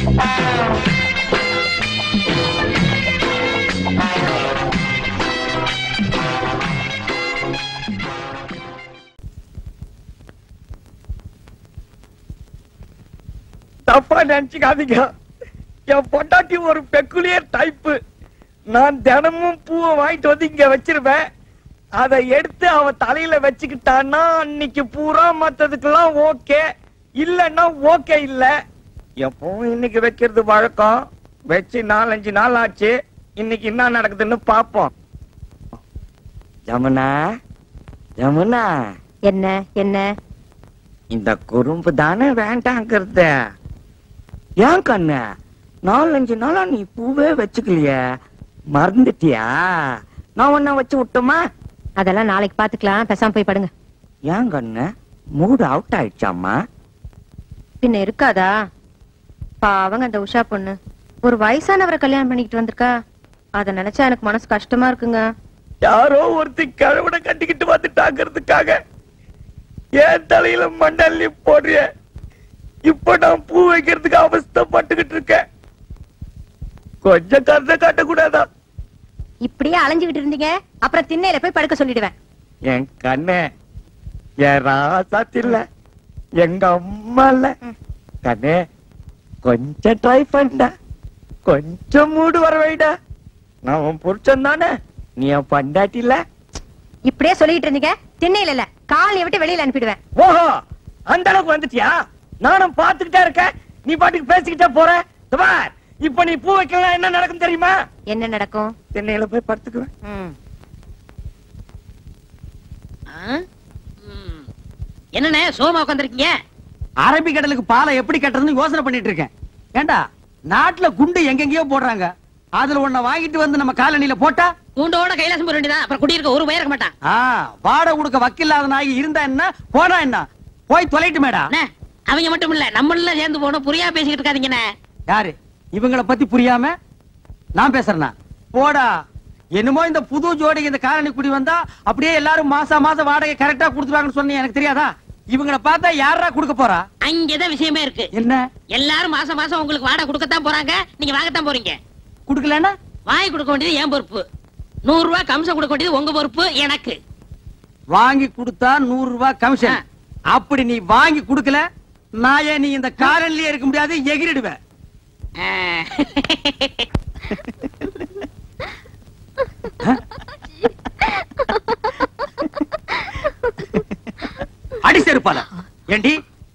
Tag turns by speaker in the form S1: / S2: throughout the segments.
S1: தப்பா நினைச்சுக்காதீங்க. என் பொண்டாட்டி ஒரு பெக்குலியர் டைப்பு. நான் தினமும் பூவை வாங்கிட்டு வந்து இங்க வச்சிருவேன். அதை எடுத்து அவ தலையில வச்சுக்கிட்டான்னா அன்னைக்கு பூரா மத்ததுக்கெல்லாம் ஓகே, இல்லன்னா ஓகே இல்ல. எப்பவும் இன்னைக்கு வைக்கிறது வழக்கம். வச்சு 4-5 நாள் ஆச்சு. இன்னைக்கு என்ன நடக்குதுன்னு பாப்போம். ஜமுனா, ஜமுனா,
S2: என்ன என்ன
S1: இந்த குறும்பு தானே வேண்டாங்கிறது. ஏன் கண்ணு 4-5 நாளா நீ பூவே வச்சுக்கலையே, மறந்துட்டியா? நான் ஒன்ன வச்சு விட்டுமா?
S2: அதெல்லாம் நாளைக்கு பாத்துக்கலாம், பேசாம போய் படுங்க.
S1: ஏன் கண்ணு மூடு அவுட் ஆயிடுச்சாமா?
S2: பின்ன இருக்காதா? பாவங்க அந்த உஷா பொண்ணு ஒரு வயசானவரை கல்யாணம் பண்ணிக்கிட்டு வந்திருக்கா. அத நினைச்சா எனக்கு மனசு கஷ்டமா இருக்குங்க.
S1: யாரோ ஒருத்தி கிழவனை கட்டிக்கிட்டு வந்துட்டாங்கிறதுக்காக ஏன் தலையில மண்டல்லி போடுறிய? இப்ப நான் பூ வைக்கிறதுக்கு அவஸ்தைப்பட்டுக்கிட்டு இருக்கேன். கொஞ்சம் கருத்தை காட்டக்கூடாதா?
S2: இப்படியே அலைஞ்சுகிட்டு இருந்தீங்க, அப்புறம் திண்ணையில போய் படுக்க சொல்லிடுவேன்.
S1: என் கண்ணே, என் ராசாத்தி இல்ல, எங்க அம்மா இல்ல கண்ணே, கொஞ்சம் ட்ரை பண்ண, கொஞ்சம் மூடு வர வைடா. நான் உன் புருஷன் தானே, நீ என் பண்டாட்டி இல்ல.
S2: இப்படியே சொல்லிட்டு இருந்தீங்க, திண்ணையில இல்ல காலையை விட்டு வெளியில அனுப்பிடுவேன்.
S1: ஓஹோ, அந்த அளவுக்கு வந்துட்டியா? நானும் பாத்துக்கிட்டே இருக்கேன், நீ பாட்டுக்கு பேசிக்கிட்டே போற. இப்ப நீ பூ வைக்கலாம், என்ன நடக்கும் தெரியுமா?
S2: என்ன நடக்கும்?
S1: திண்ணையில போய் படுத்துக்குவேன்.
S3: என்னண்ணே சோமா உட்காந்துருக்கீங்க?
S4: அரபிக்கடலுக்கு பாலை எப்படி கட்டுறதுன்னு யோசனை பண்ணிட்டு இருக்கேன். ஏண்டா நாட்டுல குண்டு எங்கெங்கயோ போடுறாங்க, அதுல ஒன்ன வாங்கிட்டு வந்து நம்ம காலனில போட்டா
S3: கூண்டோட கைலாசம் போற வேண்டியதான். அப்புறம் குடியிருக்க ஒரு பயிர் இருக்க மாட்டான்.
S4: வாடகை கொடுக்க வக்கில்லாத நாய் இருந்தா என்ன போனா என்ன, போய் தொலைட்டு மேடா.
S3: அவங்க மட்டும் இல்ல, நம்மள சேர்ந்து போனோம். புரியா பேசிக்கிட்டு இருக்காதீங்கண்ணே.
S4: யாரு இவங்கள பத்தி புரியாம நான் பேசுறேன்னா? போடா. என்னமோ இந்த புது ஜோடிக்கு இந்த காலனி குடி வந்தா அப்படியே எல்லாரும் மாசம் வாடகை கரெக்டா கொடுத்துருவாங்கன்னு சொன்னீங்க. எனக்கு தெரியாதா? இவங்களை பார்த்தா யாரா கொடுக்க போறா?
S3: அங்கதான் விஷயமே இருக்கு.
S4: என்ன?
S3: எல்லாரும் மாசம் உங்களுக்கு வாடகை கொடுக்கத்தான் போறாங்க, நீங்க வாங்கத்தான் போறீங்க.
S4: குடுக்கலன்னா
S3: வாங்கி கொடுக்க வேண்டியது என் பொறுப்பு. 100 ரூபாய் கமிஷன் கொடுக்க வேண்டியது உங்க பொறுப்பு. எனக்கு
S4: வாங்கி கொடுத்தா 100 ரூபாய் கமிஷன். அப்படி நீ வாங்கி கொடுக்கல, நான் நீ இந்த காலனிலேயே இருக்க முடியாது, எகிரிடுவேன். அடி செருப்பால. ஏண்டி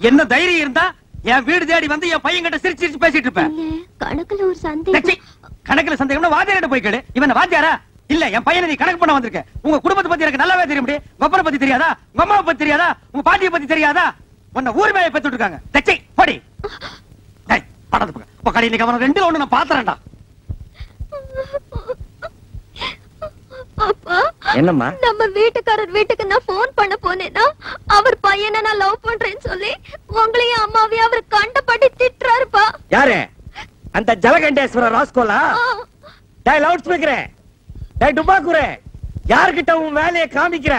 S4: என்ன தைரியம் இருந்தா என் வீடு தேடி வந்து என் பையன் கிட்ட சிரிச்சு சிரிச்சு பேசிட்டு இருப்பேன்.
S5: கணக்குல ஒரு சந்தேகம்.
S4: கணக்குல சந்தேகம்னா வாத்தியார்ட்ட போய் கேளு. இவன் வாத்தியாரா? இல்ல, என் பையனை நீ கணக்கு பண்ண வந்திருக்க. உங்க குடும்பத்தை பத்தி எனக்கு நல்லாவே தெரியும். உங்க பத்தி தெரியாதா? உங்க அம்மாவை பத்தி தெரியாதா? உங்க பாட்டியை பத்தி தெரியாதா? உன்னை ஊர் மேல பெத்துட்டு இருக்காங்க. தச்சை போடி. படத்து கடையில கவனம் 2 ஒண்ணு நான் பாத்துறேன்டா.
S5: அப்பா,
S1: என்னம்மா?
S5: நம்ம வீட்டுக்காரர் வீட்டுக்கு நான் போன் பண்ண போனேன்னா அவர் பையனை நான் லவ் பண்றேன்னு சொல்லி உங்களையும் அம்மாவையும் அவர் கண்டபடி திட்டுறாருப்பா.
S1: யாரு? அந்த ஜலகண்டேஸ்வர ராஸ்கோலா? டேய் லவுட் ஸ்பீக்கரே, டேய் டுபாக்குரே, யார்கிட்ட உன் வேலையை காமிக்கிற?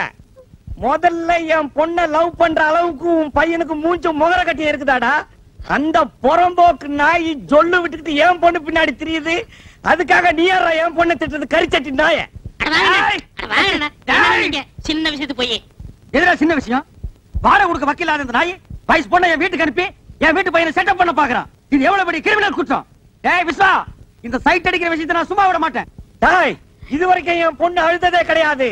S1: முதல்ல என் பொண்ணை லவ் பண்ற அளவுக்கு உன் பையனுக்கு மூஞ்சு முகர கட்டி இருக்குதாடா? அந்த புறம்போக்கு நாய் ஜொல்லு விட்டுக்கிட்டு என் பொண்ணு பின்னாடி தெரியுது. அதுக்காக நீ யாரா என் பொண்ணை திட்டது? கரிச்சட்டி நாய.
S3: சின்ன விஷயத்து போய்
S4: எதுனா சின்ன விஷயம்? வாடகை கொடுக்க வக்கில்லாத இந்த நாய் வயசு பொண்ணை என் வீட்டுக்கு அனுப்பி என் வீட்டு பையனை செட்டப் பண்ண பாக்குறான். இது எவ்வளவு பெரிய கிரிமினல் குற்றம். ஏய் விஸ்வா, இந்த சைட் அடிக்கிற விஷயத்தை நான் சும்மா விட மாட்டேன்.
S1: டேய், இது வரைக்கும் என் பொண்ணு அழுததே கிடையாது.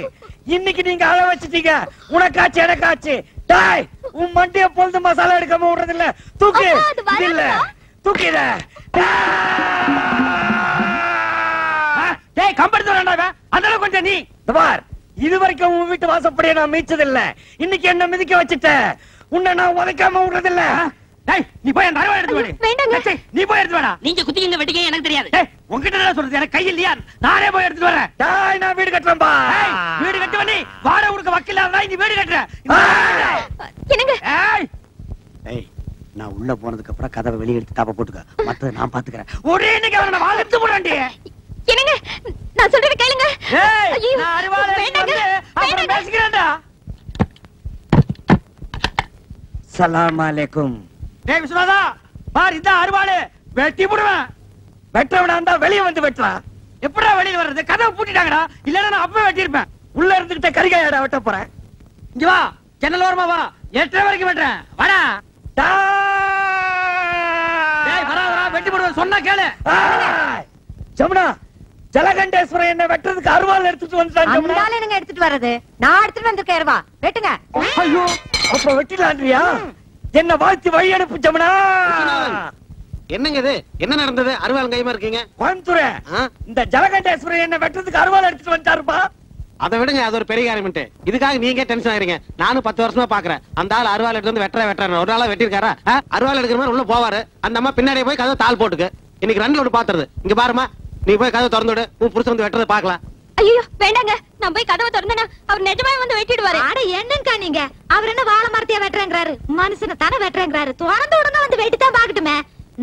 S1: இன்னைக்கு நீங்க அழ வச்சிட்டீங்க. உனக்காச்சு எனக்காச்சு. டேய், உன் மண்டிய பொழுது மசாலா எடுக்காம விடுறது இல்ல. தூக்கு. இல்ல தூக்கிட.
S4: டேய் கம்பெடுத்து வரேன்டா. அந்த அளவுக்கு கொஞ்சம் நீ
S1: பார், இது வரைக்கும் உன் வீட்டு வாசப்படியை நான் மீச்சது இல்ல. இன்னைக்கு என்ன மிதிக்க வச்சிட்ட. உன்னை நான் உதைக்காம விடுறது இல்ல.
S4: டேய் நீ போய் அந்த அருவா எடுத்து வாடி.
S5: வேண்டாங்க.
S4: நீ போய் எடுத்து வாடா.
S3: நீங்க குத்திங்க வெட்டிங்க எனக்கு தெரியாது.
S4: டேய் உன்கிட்ட என்ன சொல்றது? எனக்கு கை இல்லையா? நானே போய் எடுத்து வரேன்.
S1: டேய், நான் வீடு கட்டறேன் பா.
S4: டேய் வீடு கட்டுவ நீ. வாடகை கொடுக்க வக்கில்லாத நீ வீடு கட்டற.
S5: என்னங்க?
S4: ஏய் ஏய், நான் உள்ள போனதுக்கு அப்புறம் கதவை வெளிய எடுத்து தாப்ப போட்டுக்க. மத்தத நான் பாத்துக்கறேன். ஒரே இன்னைக்கு அவன நான் வாங்கத்து போறேன்டி.
S5: என்னங்க? நான் சொல்றத கேளுங்க.
S4: ஏய் நான் அருவாளை எடுத்து அப்புறம் பேசிக்கிறேன்டா.
S1: சலாம் அலைக்கும்.
S4: டேய் விஸ்வநாதா, பார் இந்த அருவாளை வெட்டி போடுவேன்.
S1: வெட்டவனா இருந்தா வெளியே வந்து வெட்டலாம்.
S4: எப்படா வெளியில வர்றது? கதவை பூட்டிட்டாங்கடா. இல்லன்னா நான் அப்பவே வெட்டியிருப்பேன்.
S1: உள்ள இருந்துகிட்ட கரிகாயடா வெட்ட போறேன்.
S4: இங்க வா, ஜன்னல் ஓரமா வா. 8 வரைக்கும் வெட்டுறேன். வாடா. டேய் வராதடா, வெட்டி போடுவேன் சொன்னா கேளு.
S1: ஜமுனா, ஜலகண்டேஸ்வரன் என்ன வெட்டுறதுக்கு அருவாள் எடுத்துட்டு வந்துட்டான். ஜமுனா,
S2: அந்தால என்னங்க எடுத்துட்டு வர்றது? நான் எடுத்துட்டு வந்திருக்கேன் அருவா. வெட்டுங்க.
S1: ஐயோ, அப்ப வெட்டிலான்றியா? என்ன வாழ்த்தி வழி அனுப்பு ஜமுனா.
S6: என்னங்க இது? என்ன நடந்தது? அருவாள் கைமா இருக்கீங்க.
S1: கோயம்புத்தூர் இந்த ஜலகண்டேஸ்வரன் என்ன வெட்டுறதுக்கு அருவாள் எடுத்துட்டு வந்துட்டாருப்பா.
S6: அதை விடுங்க, அது ஒரு பெரிய காரியம்ட்டு. இதுக்காக நீங்க டென்ஷன் ஆகிறீங்க. நானும் 10 வருஷமா பாக்குறேன். அந்த ஆள் அருவாள் எடுத்து வந்து வெட்டுறேன் ஒரு நாளா வெட்டிருக்காரா? அருவாள் எடுக்கிற மாதிரி உள்ள போவாரு. அந்த அம்மா பின்னாடியே போய் கதவை தாள் போட்டுக்கு. இன்னைக்கு 2 ஒன்று பாத்துறது. இங்க பாருமா, நீ போய் கதவை திறந்து விடு. உன் புருஷன் வந்து வெட்டுறதை பாக்கலாம்.
S5: ஐயோ வேண்டாங்க, நான் போய் கதவை திறந்தேனா அவர் நிஜமாவே வந்து வெட்டிடுவாரு.
S2: அட என்னங்கா நீங்க? அவர் என்ன வாழை மரத்தையா வெட்டுறேங்கிறாரு? மனுஷனை தானே வெட்டுறேங்கிறாரு. திறந்து விடுங்க, வந்து வெட்டித்தான் பாக்கட்டுமே.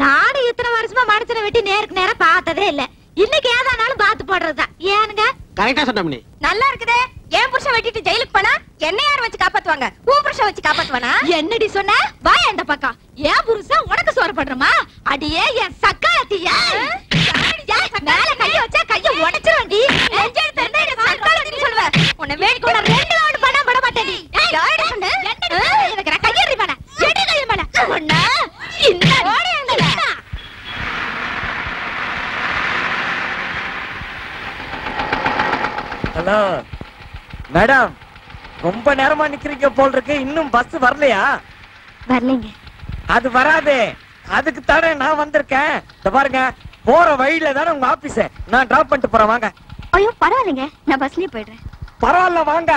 S2: நானும் இத்தனை வருஷமா மனுஷனை வெட்டி நேருக்கு நேரம் பார்த்ததே இல்ல. இன்னைக்கு ஏதானாலும் பாத்து போடுறதுதான். ஏனுங்க?
S6: கரெக்டா சொன்ன நீ.
S5: நல்லா இருக்குதே. என் புருஷன் வெட்டிட்டு ஜெயிலுக்கு போனா என்ன யார் வச்சு காப்பாத்துவாங்க? உன் புருஷன் வச்சு காப்பாத்துவானா? என்னடி சொன்ன? வாயா இந்த பக்கம். என் புருஷன் உனக்கு சோறு பண்றமா? அடியே என் சக்காலத்தியா. மேல கைய வச்சா கைய உடைச்சிருவேன்டி. நெஞ்செடுத்து என்ன சக்காலத்தின்னு சொல்லுவ? உன்னை வேடி கூட 2 ரவுண்ட் பண்ண விட மாட்டேடி. யாரடி சொன்ன? எனக்கு கையறி பண்ண. எடி கைய பண்ண. ஒண்ணா இந்த ஓடி அங்கல.
S1: ஹலோ மேடம், ரொம்ப நேரமா நிக்கிறீங்க போல் இருக்கு. இன்னும் பஸ் வரலையா?
S5: வரலைங்க.
S1: அது வராது. அதுக்கு தானே நான் வந்திருக்கேன். இந்த பாருங்க, போற வழியில தானே உங்க ஆபீஸ். நான் டிராப் பண்ணிட்டு போறேன், வாங்க.
S5: ஐயோ பரவாயில்லைங்க, நான் பஸ்லயே போயிடுறேன்.
S1: பரவாயில்ல வாங்க.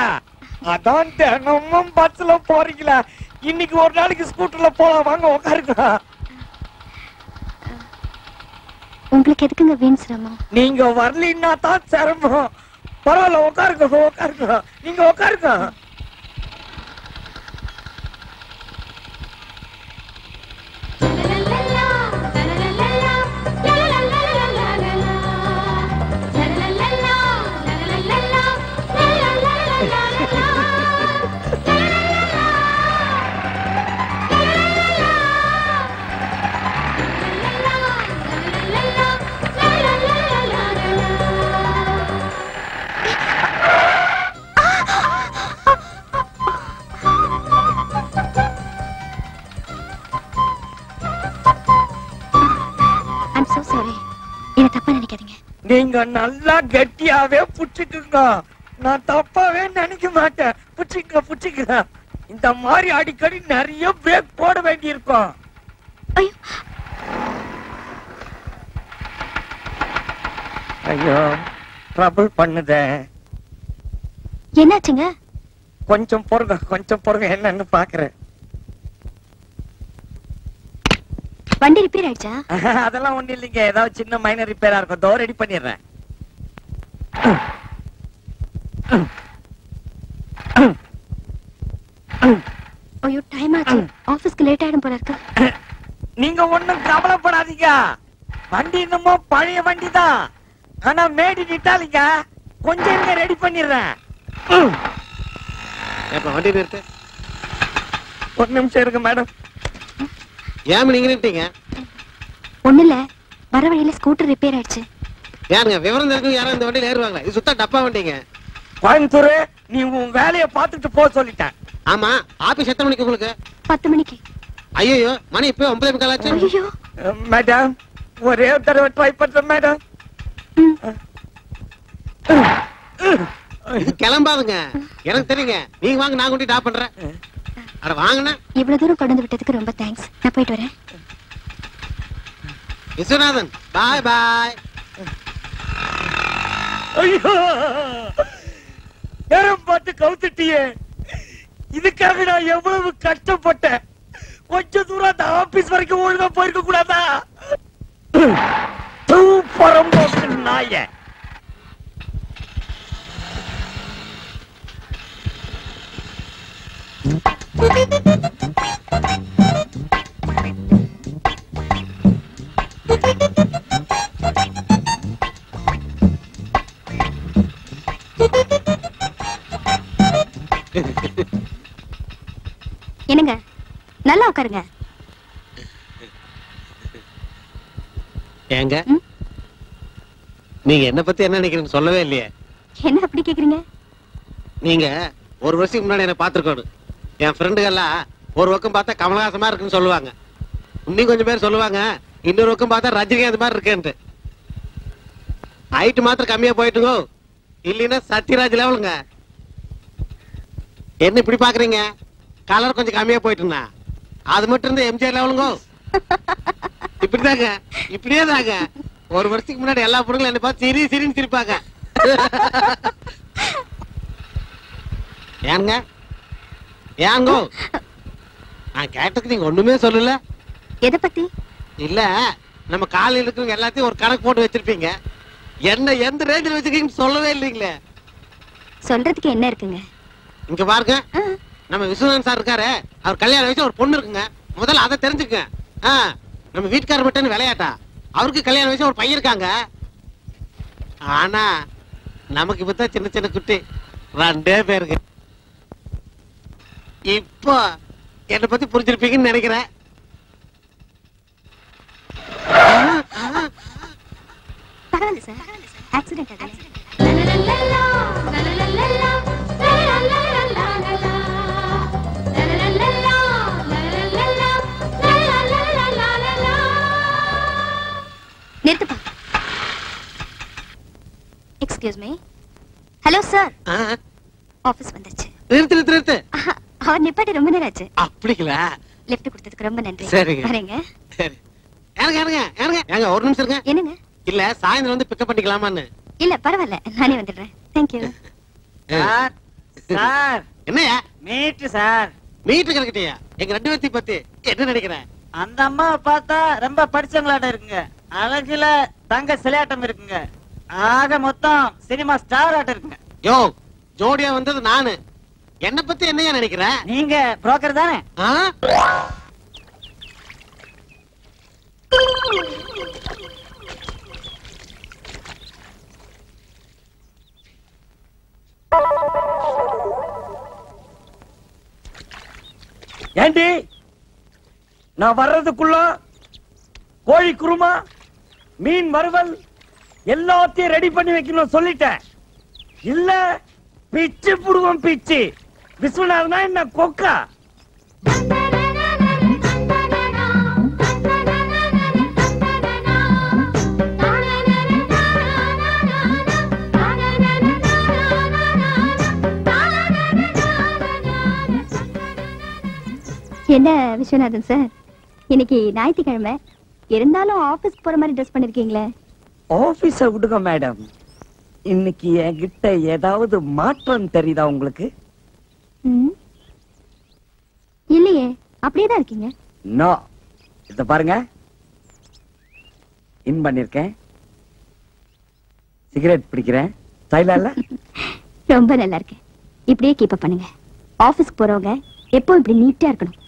S1: அதான் தினமும் பஸ்ல போறீங்களா? இன்னைக்கு ஒரு நாளைக்கு ஸ்கூட்டர்ல போலாம், வாங்க உட்காருங்க.
S5: உங்களுக்கு எதுக்குங்க வீண் சிரமம்?
S1: நீங்க வரலன்னா தான் சிரமம். பரவாயில்ல உட்காருங்க, உட்காருங்க. நீங்க உட்காருங்க. நீங்க நல்லா கெட்டியாவே புடிச்சுக்குங்க. நான் தப்பாவே நினைக்க மாட்டேன். புடிச்சுக்க. இந்த மாதிரி அடிக்கடி நிறைய பிரேக் போட வேண்டி இருக்கும். ஐயோ ட்ரபிள் பண்ணுதே.
S5: என்னாச்சுங்க?
S1: கொஞ்சம் பொறுங்க, என்னன்னு பாக்குறேன்.
S5: வண்டி ரிப்பேர் ஆயிடுச்சா?
S1: அதெல்லாம் ஒண்ணு இல்லைங்க, ஏதாவது சின்ன மைனர் ரிப்பேரா இருக்கும். தோ ரெடி பண்ணிடுறேன்.
S5: ஐயோ டைம் ஆச்சு. ஆபீஸ்க்கு லேட் ஆயிடும் போல இருக்கு.
S1: நீங்க ஒண்ணும் கவலைப்படாதீங்க. வண்டி என்னமோ பழைய வண்டி தான், ஆனா மேடி நிட்டாலிங்க. கொஞ்சம் இங்க ரெடி பண்ணிடுறேன்.
S6: வண்டி நிறுத்து.
S1: ஒரு நிமிஷம் இருக்கு மேடம்.
S6: ஏன் நீங்க நிறுத்தீங்க?
S5: ஒண்ணு இல்ல, வர வழியில ஸ்கூட்டர் ரிப்பேர் ஆயிடுச்சு.
S6: யாருங்க விவரம் தெரிஞ்சு யாரும் இந்த வண்டியில ஏறுவாங்களா? இது சுத்தா டப்பா வண்டிங்க.
S1: கோயம்புத்தூர், நீ உன் வேலையை பார்த்துட்டு போ சொல்லிட்டேன்.
S6: ஆமா, ஆபீஸ் எத்தனை மணிக்கு உங்களுக்கு?
S5: 10 மணிக்கு.
S6: ஐயோ, மணி இப்ப 9:45 ஆச்சு.
S5: ஐயோ
S1: மேடம், ஒரே தடவை ட்ரை பண்றேன் மேடம்.
S6: இது கிளம்பாதுங்க, எனக்கு தெரியுங்க. நீங்க வாங்க, நான் கொண்டு டாப் பண்றேன். அட வாங்கண்ணா.
S5: இவ்வளவு தூரம் கொண்டு வந்து விட்டதுக்கு ரொம்ப தேங்க்ஸ். நான் போயிட்டு வரேன்.
S6: விஸ்வநாதன், பாய் பாய்.
S1: ஐயோ, நேரம் பார்த்து கவுத்துட்டியே. இதுக்காக நான் எவ்வளவு கஷ்டப்பட்டேன். கொஞ்ச தூரம் அந்த ஆபீஸ் வரைக்கும் ஒழுங்கா போயிருக்க கூடாதா? பரம்போக்கு நாய.
S5: என்னங்க, நல்லா உட்காருங்க.
S6: ஏங்க நீங்க என்ன பத்தி என்ன நினைக்கிறீங்க சொல்லவே இல்லையே.
S5: என்ன அப்படி கேக்குறீங்க?
S6: நீங்க ஒரு வருஷத்துக்கு முன்னாடி என்ன பாத்துருக்கணும். என் ஃப்ரெண்டுகள்லாம் ஒரு பக்கம் பார்த்தா கமலஹாசமா இருக்குன்னு சொல்லுவாங்க, இன்னும் கொஞ்சம் பேர் சொல்லுவாங்க இன்னொரு பக்கம் பார்த்தா ரஜினிகாந்த் மாதிரி இருக்குன்ட்டு. ஹைட் மாத்திரம் கம்மியா போயிட்டுங்கோ, இல்லைன்னா சத்யராஜ் லெவலுங்க. என்ன இப்படி பாக்குறீங்க? கலர் கொஞ்சம் கம்மியா போயிட்டுனா அது மட்டும் இருந்து எம்ஜிஆர் லெவலுங்கோ. இப்படிதாங்க, இப்படியே தாங்க. ஒரு வருஷத்துக்கு முன்னாடி எல்லா பொருளும் என்ன பார்த்து சிரி சிரின்னு சிரிப்பாங்க. ஏங்க ஏங்கோ நான் கேட்டதுக்கு நீங்க ஒண்ணுமே சொல்லல.
S5: எதை பத்தி?
S6: இல்ல நம்ம காலையில் இருக்கிறவங்க எல்லாத்தையும் ஒரு கணக்கு போட்டு வச்சிருப்பீங்க, என்ன எந்த ரேஞ்சில் வச்சிருக்கீங்கன்னு சொல்லவே இல்லைங்களே.
S5: சொல்றதுக்கு என்ன இருக்குங்க?
S6: இங்க பாருங்க, நம்ம விஸ்வநாதன் சார் இருக்காரு, அவர் கல்யாணம் வச்சு ஒரு பொண்ணு இருக்குங்க. முதல்ல அதை தெரிஞ்சுக்கங்க. நம்ம வீட்டுக்காரர் மட்டும் விளையாட்டா, அவருக்கு கல்யாணம் வச்சு ஒரு பையன் இருக்காங்க. ஆனா நமக்கு இப்பதான் சின்ன சின்ன குட்டி 2 பேருக்கு. இப்போ என்னை பத்தி புரிஞ்சிருப்பீங்கன்னு நினைக்கிறேன்.
S5: பரவாயில்ல சார், ஆக்சிடென்ட் ஆகல. நிறுத்துப்பா. Excuse me. Hello sir, office வந்துச்சு.
S6: நிறுத்து நிறுத்து நிறுத்து.
S5: அவர் நிப்பாட்டி ரொம்ப நேரம் ஆச்சு.
S6: அப்படிங்களா?
S5: லிஃப்ட் கொடுத்ததுக்கு ரொம்ப நன்றி.
S6: சரிங்க.
S5: வரேங்க.
S6: சரி. ஏங்க ஒரு நிமிஷம் இருங்க.
S5: என்னங்க?
S6: இல்ல சாயந்தரம் வந்து பிக்கப் பண்ணிக்கலாமான்னு.
S5: இல்ல பரவாயில்ல, நானே வந்துடுறேன். Thank you.
S4: சார் சார்
S6: என்னையா
S4: மீட் சார்.
S6: மீட்டு கணக்கிட்டியா? எங்க 2 பேர்த்தையும் பத்தி என்ன நினைக்கிறேன்?
S4: அந்த அம்மாவை பார்த்தா ரொம்ப படிச்சவங்களாட்ட இருக்குங்க, அழகுல தங்க சிலையாட்டம் இருக்குங்க, ஆக மொத்தம் சினிமா ஸ்டார் ஆட்டம் இருக்குங்க.
S6: யோ ஜோடியா வந்தது நானு, என்ன பத்தி என்னையா நினைக்கிற?
S4: நீங்க புரோக்கர் தானே?
S1: ஏண்டி நான் வர்றதுக்குள்ள கோழி குருமா மீன் வறுவல் எல்லாத்தையும் ரெடி பண்ணி வைக்கணும் சொல்லிட்டேன். இல்ல பிச்சு புடுவோம் பிச்சு. விஸ்வநாதனா என்ன கொக்கா?
S5: என்ன விஸ்வநாதன் சார், இன்னைக்கு ஞாயிற்றுக்கிழமை இருந்தாலும் ஆபீஸ்க்கு போற மாதிரி ட்ரெஸ் பண்ணிருக்கீங்களே.
S1: ஆபீஸ விடுங்க மேடம், இன்னைக்கு என்கிட்ட ஏதாவது மாற்றம் தெரியுதா உங்களுக்கு?
S5: இல்லையே, அப்படியே தான் இருக்கீங்க.
S1: நோ, இத பாருங்க, இன் பண்ணிருக்கேன், சிகரெட் பிடிக்கிறேன், ஸ்டைலா இல்ல?
S5: ரொம்ப நல்லா இருக்கு. இப்படியே கீப் அப் பண்ணுங்க. ஆபீஸ்க்கு போறவங்க எப்போ இப்படி நீட்டா இருக்கணும்.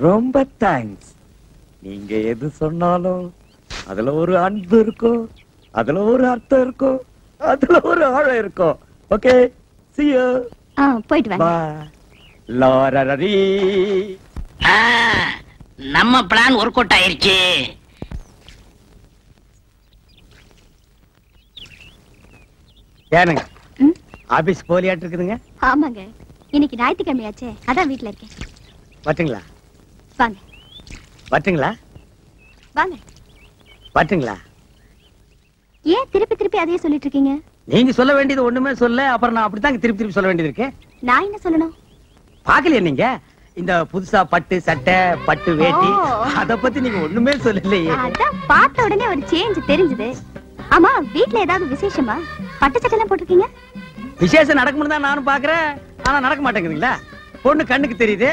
S1: ரொம்ப தேங்க்ஸ். நீங்க எது சொன்னாலும் அதுல ஒரு அன்பு இருக்கும், அதுல ஒரு அர்த்தம் இருக்கும், அதுல ஒரு ஆழம் இருக்கும். Okay, see you.
S5: போயிட்டு வாங்க.
S1: Bye. லாரரரி.
S3: நம்ம பிளான் ஒர்க் அவுட் ஆயிருச்சு.
S1: ஏனுங்க ஆபீஸ் போலியாட்டு இருக்குதுங்க?
S5: ஆமாங்க, இன்னைக்கு ஞாயிற்றுக்கிழமையாச்சே, அதான் வீட்டுல இருக்கேன்.
S1: வட்டுங்களா?
S5: வாங்க
S1: வட்டுங்களா?
S5: வாங்க.
S1: வட்டுங்களா?
S5: ஏன் திருப்பி திருப்பி அதையே சொல்லிட்டு இருக்கீங்க?
S1: நீங்க சொல்ல வேண்டியது ஒண்ணுமே சொல்ல, அப்புறம் நான் அப்படித்தான் திருப்பி திருப்பி சொல்ல வேண்டியது இருக்கு.
S5: நான் என்ன சொல்லணும்?
S1: பாக்கலையா நீங்க இந்த புதுசா பட்டு சட்டை பட்டு வேட்டி, அத பத்தி நீங்க ஒண்ணுமே சொல்லலையே.
S5: அதான் பார்த்த உடனே ஒரு சேஞ்ச் தெரிஞ்சது. ஆமா, வீட்ல ஏதாவது விசேஷமா? பட்டு சட்டை எல்லாம் போட்டிருக்கீங்க?
S1: விசேஷம் நடக்கும்னு தான் நானும் பாக்குறேன், ஆனா நடக்க மாட்டேங்குதுங்களா? பொண்ணு கண்ணுக்கு தெரியுது,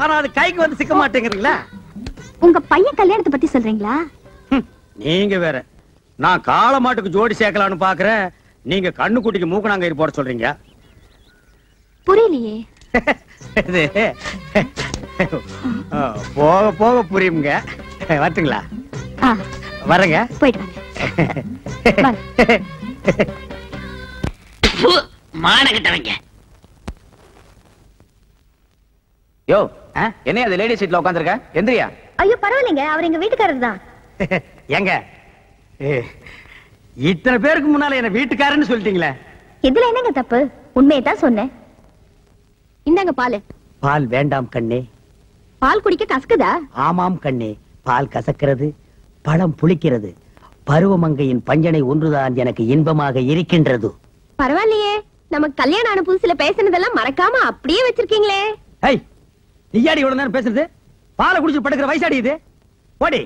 S1: ஆனா அது கைக்கு வந்து சிக்க மாட்டேங்குதுங்களா?
S5: உங்க பையன் கல்யாணத்தை பத்தி சொல்றீங்களா?
S1: நீங்க வேற, நான் காள மாட்டுக்கு ஜோடி சேர்க்கலான்னு பாக்குறேன், நீங்க கண்ணு குட்டிக்கு மூக்கணாங்கயிறு போட சொல்றீங்க.
S5: புரியலையே.
S1: இது போக போக புரியுங்க. வரட்டுங்களா? வரங்க.
S5: போயிட்டு வாங்க.
S3: மானகிட்டவங்க.
S4: யோ, என்ன அது லேடி சீட்ல உட்கார்ந்திருக்க? எந்திரியா.
S5: ஐயோ பரவாயில்லைங்க, அவர் எங்க வீட்டுக்காரர் தான்.
S1: எங்க
S4: இத்தனை பேருக்கு முன்னால என்ன வீட்டுக்காரன்னு சொல்லிட்டீங்களே.
S5: இதுல என்னங்க தப்பு? உண்மையதான் சொன்னேன். இந்தாங்க பால்.
S4: பால் வேண்டாம் கண்ணே.
S5: பால் குடிக்க கசக்குதா?
S4: ஆமாம் கண்ணே, பால் கசக்கிறது, பழம் புளிக்கிறது. பருவமங்கையின் பஞ்சனை ஒன்றுதான் எனக்கு இன்பமாக இருக்கின்றது.
S5: பரவாயில்லையே, நமக்கு கல்யாணம் ஆன புதுசுல பேசினதெல்லாம் மறக்காம அப்படியே வச்சிருக்கீங்களே.
S4: ஏய், நீயாடி இவ்வளவு நேரம் பேசுறது? பாலை குடிச்சு படுக்கிற வயசாடி இது. ஓடி.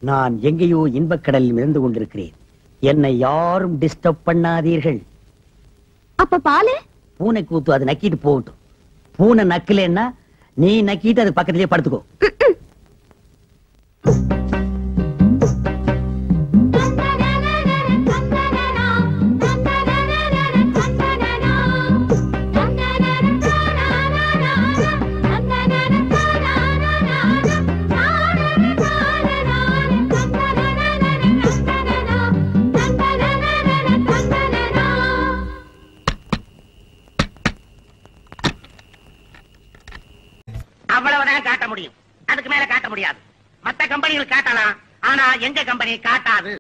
S4: நான் எங்கேயோ இன்பக்கடலில் மிதந்து கொண்டிருக்கிறேன். என்னை யாரும் டிஸ்டர்ப் பண்ணாதீர்கள்.
S5: அப்ப பாலு?
S4: பூனை கூத்து, அது நக்கிட்டு போகட்டும். பூனை நக்கலன்னா நீ நக்கிட்டு அது பக்கத்திலேயே படுத்துக்கோ.
S3: அவ்வளவுதான் காட்ட முடியும், அதுக்கு மேல காட்ட முடியாது. மத்த கம்பெனிகள் காட்டலாம், ஆனா எங்க கம்பெனி காட்டாது.